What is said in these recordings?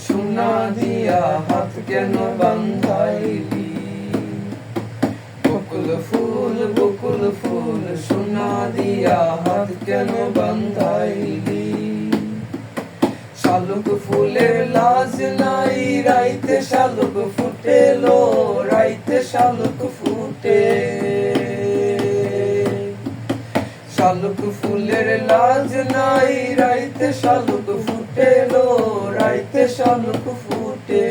সোনা দিয়া হাত কেন বান্ধাইলি? বকুল ফুল সোনা দিয়া হাত কেন বান্ধাইলি? শালুক ফুলের লাজ নাই, রাইতে শালুক ফুটেলো, রাইতে শালুক ফুটে। শালুক ফুলের লাজ নাই, রাইতে শালুক ফুটেলো, রাইতে শালুক ফুটে।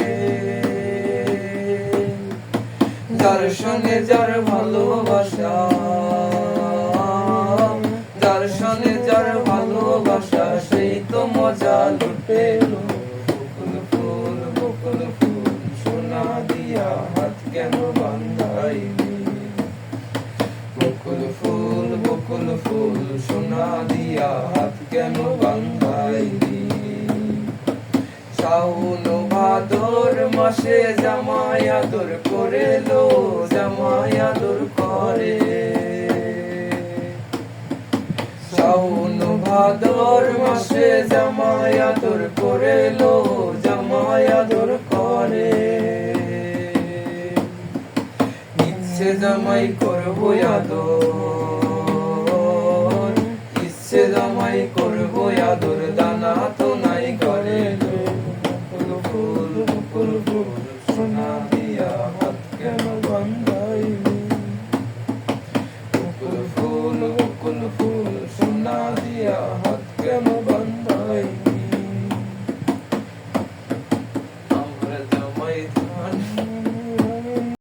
যার সঙ্গে যার ভালোবাসা, যার সঙ্গে যার ভালোবাসা, সেই তো মজা লুটেলো। বকুল ফুল সোনা দিয়া হাত কেন বান্ধাইলি? বকুল ফুল সোনা দিয়া হাত কেন বান্ধাইলি? শাওন ভাদর মাসে জামাই আদর করেলো, জামাই আদর করে। শাওন ভাদর মাসে জামাই আদর করেলো, জামাই আদর করে। ইচ্ছে জামাই করবো আদর, ইচ্ছে জামাই করবো আদর, দানা তো নাই ঘরে। বকুল ফুল সোনা দিয়া হাত কেন বান্ধাইলি? বকুল ফুল সোনা দিয়া